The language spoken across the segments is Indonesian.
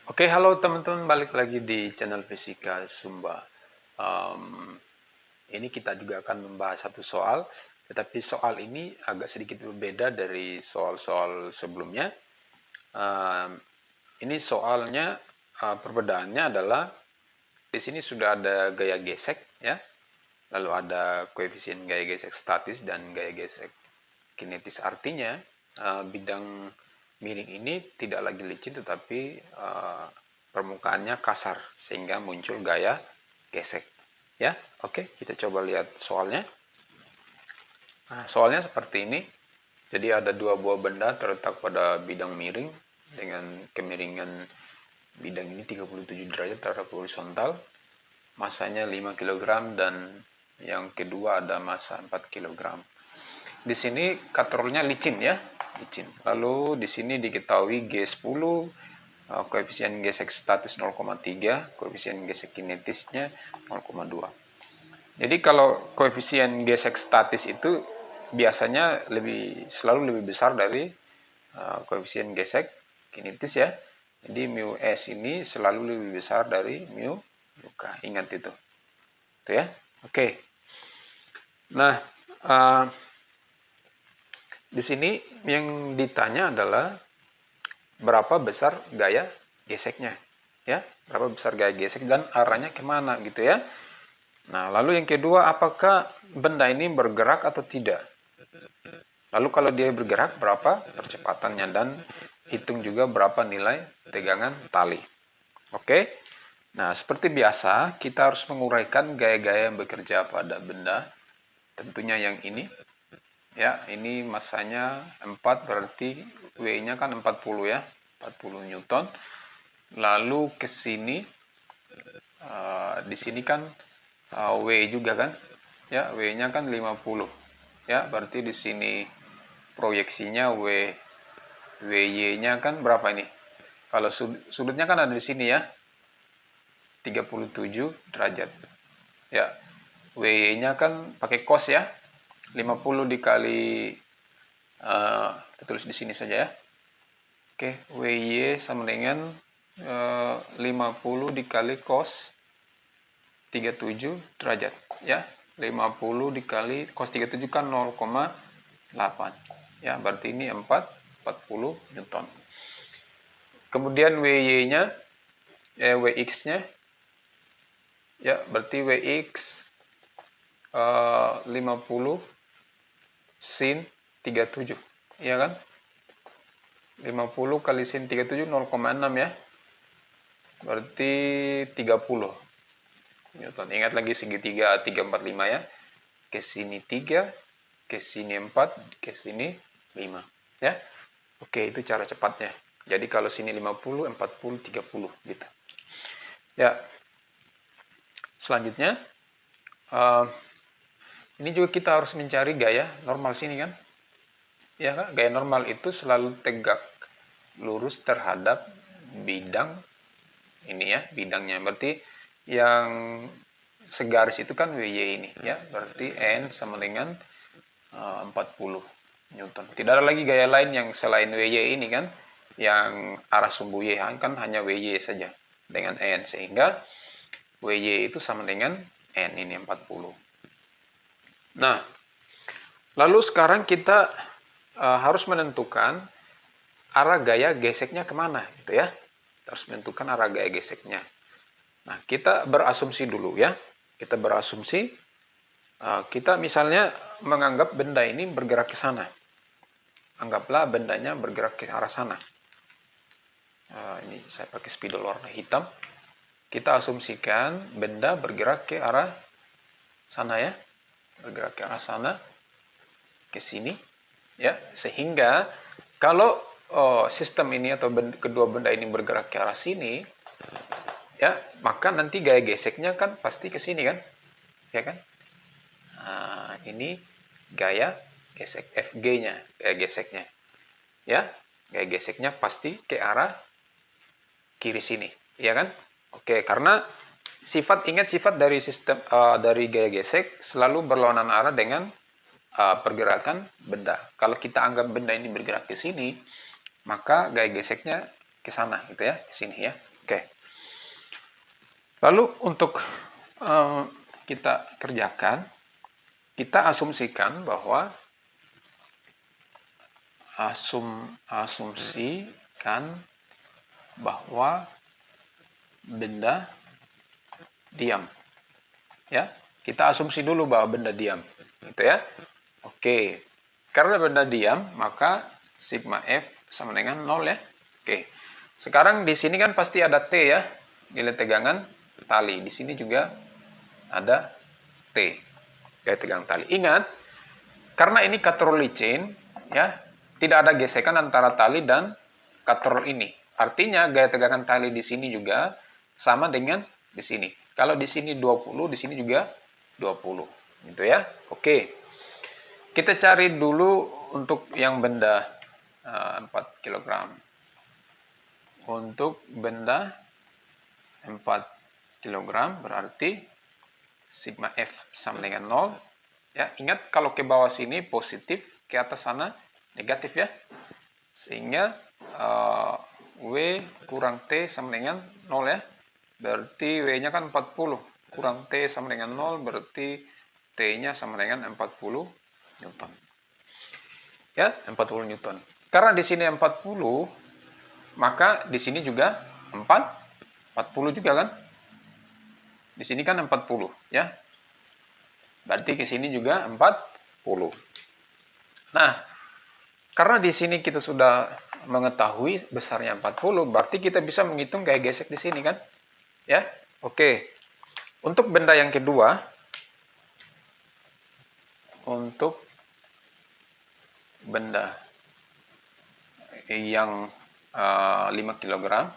Oke, halo teman-teman, balik lagi di channel Fisika Sumba. Em, ini kita juga akan membahas satu soal, tetapi soal ini agak sedikit berbeda dari soal-soal sebelumnya. Em, ini soalnya, perbedaannya adalah di sini sudah ada gaya gesek, ya, lalu ada koefisien gaya gesek statis dan gaya gesek kinetis. Artinya, bidang miring ini tidak lagi licin tetapi permukaannya kasar sehingga muncul gaya gesek. Ya, oke, kita coba lihat soalnya. Nah, soalnya seperti ini. Jadi ada dua buah benda terletak pada bidang miring dengan kemiringan bidang ini 37 derajat terhadap horizontal. Masanya 5 kg dan yang kedua ada massa 4 kg. Di sini katrolnya licin, ya, licin. Lalu di sini diketahui G10, koefisien gesek statis 0,3, koefisien gesek kinetisnya 0,2. Jadi kalau koefisien gesek statis itu biasanya selalu lebih besar dari koefisien gesek kinetis, ya. Jadi mu S ini selalu lebih besar dari mu K. Ingat itu. Itu, ya. Oke. Nah, di sini yang ditanya adalah berapa besar gaya geseknya, ya, berapa besar gaya gesek dan arahnya kemana, gitu, ya. Nah, lalu yang kedua, apakah benda ini bergerak atau tidak? Lalu kalau dia bergerak, berapa percepatannya, dan hitung juga berapa nilai tegangan tali. Oke. Nah, seperti biasa, kita harus menguraikan gaya-gaya yang bekerja pada benda. Tentunya yang ini. Ya, ini masanya 4, berarti W-nya kan 40, ya. 40 Newton. Lalu ke sini, di sini kan W juga kan. Ya, W-nya kan 50. Ya, berarti di sini proyeksinya WY-nya kan berapa ini? Kalau sudutnya kan ada di sini, ya. 37 derajat. Ya, WY-nya kan pakai cos, ya. 50 dikali kita tulis di sini saja, ya. Oke, WY sama dengan 50 dikali cos 37 derajat, ya. 50 dikali cos 37 kan 0,8. Ya, berarti ini 40 Newton. Kemudian WY-nya WX-nya, ya, berarti WX 50 sin 37, ya kan? 50 kali sin 37 0,6, ya. Berarti 30 Newton. Ingat lagi segitiga 345, ya. Ke sini 3, ke sini 4, ke sini 5, ya. Oke, itu cara cepatnya. Jadi kalau sini 50, 40, 30 gitu. Ya. Selanjutnya ini juga kita harus mencari gaya normal sini, kan? Ya, gaya normal itu selalu tegak lurus terhadap bidang ini, ya, bidangnya. Berarti yang segaris itu kan WY ini, ya. Berarti N sama dengan 40 Newton. Tidak ada lagi gaya lain yang selain WY ini, kan. Yang arah sumbu Y kan hanya WY saja dengan N, sehingga WY itu sama dengan N ini 40. Nah, lalu sekarang kita harus menentukan arah gaya geseknya kemana, gitu, ya. Kita harus menentukan arah gaya geseknya. Nah, kita berasumsi dulu, ya. Kita berasumsi, kita misalnya menganggap benda ini bergerak ke sana. Anggaplah bendanya bergerak ke arah sana. Ini saya pakai spidol warna hitam. Kita asumsikan benda bergerak ke arah sana, ya. Bergerak ke arah sana, ke sini, ya. Sehingga kalau sistem ini atau kedua benda ini bergerak ke arah sini, ya, maka nanti gaya geseknya kan pasti ke sini, kan, ya kan. Nah, ini gaya gesek FG-nya, gaya geseknya, ya. Gaya geseknya pasti ke arah kiri sini, ya kan. Oke, karena ingat sifat dari sistem dari gaya gesek selalu berlawanan arah dengan pergerakan benda. Kalau kita anggap benda ini bergerak ke sini, maka gaya geseknya ke sana, gitu, ya, ke sini, ya. Oke. Lalu untuk kita kerjakan, kita asumsikan bahwa benda diam. Ya, kita asumsi dulu bahwa benda diam, gitu ya. Oke, karena benda diam, maka sigma F sama dengan 0 ya. Oke, sekarang di sini kan pasti ada T ya, nilai tegangan tali. Di sini juga ada T, gaya tegangan tali. Ingat, karena ini katrol licin, ya, tidak ada gesekan antara tali dan katrol ini. Artinya gaya tegangan tali di sini juga sama dengan di sini. Kalau di sini 20, di sini juga 20, gitu ya. Oke. Kita cari dulu untuk yang benda 4 kg. Untuk benda 4 kg berarti sigma F sama dengan 0. Ya, ingat kalau ke bawah sini positif, ke atas sana negatif ya. Sehingga W kurang T sama dengan 0 ya. Berarti W-nya kan 40. Kurang T sama dengan 0, berarti T-nya sama dengan 40 Newton. Ya, 40 Newton. Karena di sini 40, maka di sini juga 40 juga kan? Di sini kan 40, ya. Berarti ke sini juga 40. Nah, karena di sini kita sudah mengetahui besarnya 40, berarti kita bisa menghitung gaya gesek di sini kan? Ya, oke. Untuk benda yang kedua, untuk benda yang 5 kg,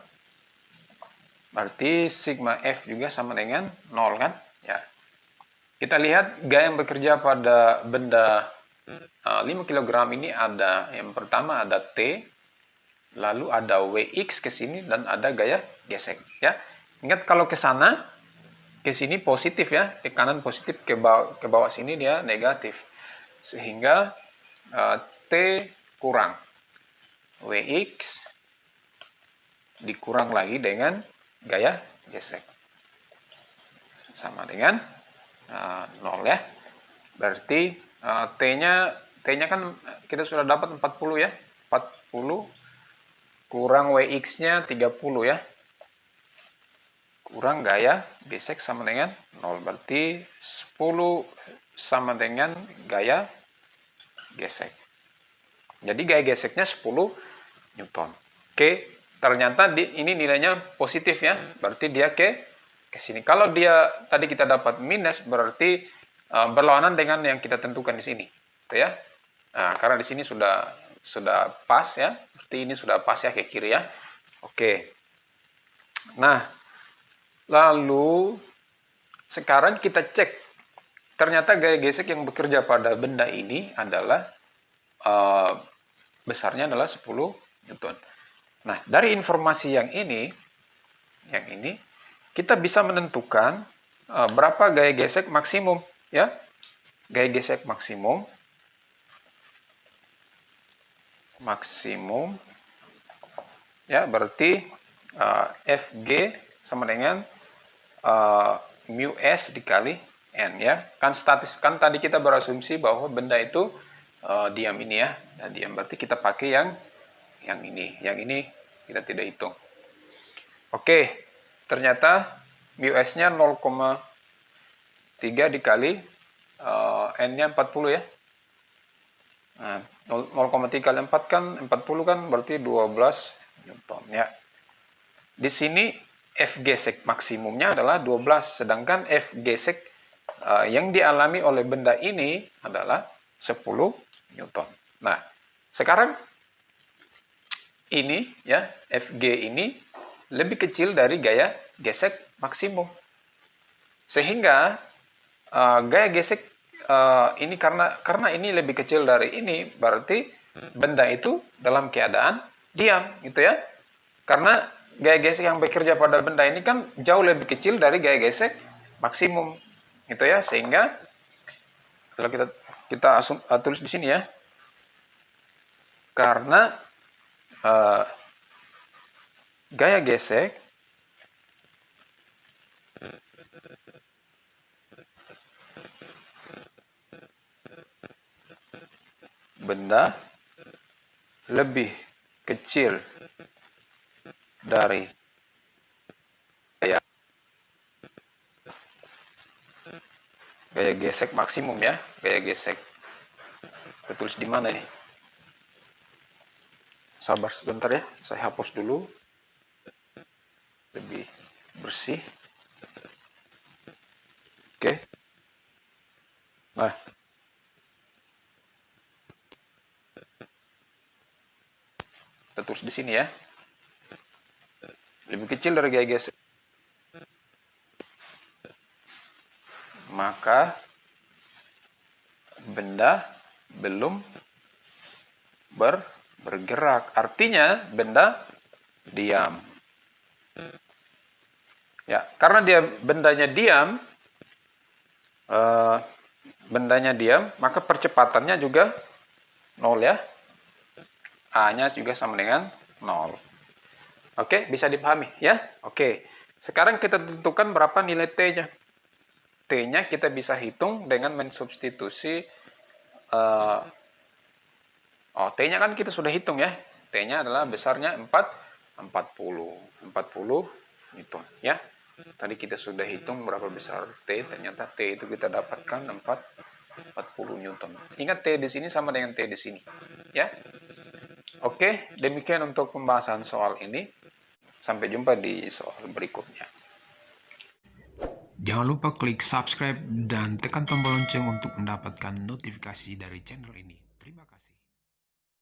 berarti sigma F juga sama dengan 0 kan? Ya. Kita lihat gaya yang bekerja pada benda 5 kg ini ada, yang pertama ada T, lalu ada Wx ke sini, dan ada gaya gesek. Ya. Ingat kalau ke sana, ke sini positif ya, ke kanan positif, ke bawah sini dia negatif. Sehingga T kurang Wx dikurang lagi dengan gaya gesek. Sama dengan 0 ya. Berarti T-nya kan kita sudah dapat 40 ya. 40 kurang Wx-nya 30 ya. Kurang gaya gesek sama dengan 0. Berarti 10 sama dengan gaya gesek. Jadi gaya geseknya 10 Newton. Oke, ternyata ini nilainya positif ya. Berarti dia ke sini. Kalau dia tadi kita dapat minus, berarti berlawanan dengan yang kita tentukan di sini. Gitu ya. Nah, karena di sini sudah pas ya. Berarti ini sudah pas ya ke kiri ya. Oke. Nah, lalu sekarang kita cek, ternyata gaya gesek yang bekerja pada benda ini adalah besarnya adalah 10 Newton. Nah, dari informasi yang ini kita bisa menentukan berapa gaya gesek maksimum ya. Gaya gesek maksimum ya, berarti Fg sama dengan mu S dikali N ya. Kan tadi kita berasumsi bahwa benda itu diam ini ya. Nah, diam berarti kita pakai yang ini. Yang ini kita tidak hitung. Oke, ternyata mu S-nya 0,3 dikali N-nya 40 ya. Nah, 0,3 kali 4 kan 40 kan berarti 12 Newton ya. Di sini F gesek maksimumnya adalah 12, sedangkan F gesek yang dialami oleh benda ini adalah 10 Newton. Nah, sekarang ini ya, Fg ini lebih kecil dari gaya gesek maksimum. Sehingga gaya gesek ini karena ini lebih kecil dari ini, berarti benda itu dalam keadaan diam gitu ya. Karena gaya gesek yang bekerja pada benda ini kan jauh lebih kecil dari gaya gesek maksimum gitu ya. Sehingga kalau kita tulis di sini ya, karena gaya gesek benda lebih kecil dari gaya gesek maksimum ya, gaya gesek. Kita tulis di mana nih? Sabar sebentar ya, saya hapus dulu. Lebih bersih. Oke. Nah. Kita tulis di sini ya. Lebih kecil dari gaya gesek. Maka benda belum bergerak. Artinya benda diam. Ya, karena bendanya diam, maka percepatannya juga 0 ya. A-nya juga sama dengan 0. Oke, bisa dipahami ya? Oke. Sekarang kita tentukan berapa nilai T-nya. T-nya kita bisa hitung dengan mensubstitusi T-nya kan kita sudah hitung ya. T-nya adalah besarnya 40 Newton ya. Tadi kita sudah hitung berapa besar T, ternyata T itu kita dapatkan 40 Newton. Ingat T di sini sama dengan T di sini ya. Oke, demikian untuk pembahasan soal ini. Sampai jumpa di soal berikutnya. Jangan lupa klik subscribe dan tekan tombol lonceng untuk mendapatkan notifikasi dari channel ini. Terima kasih.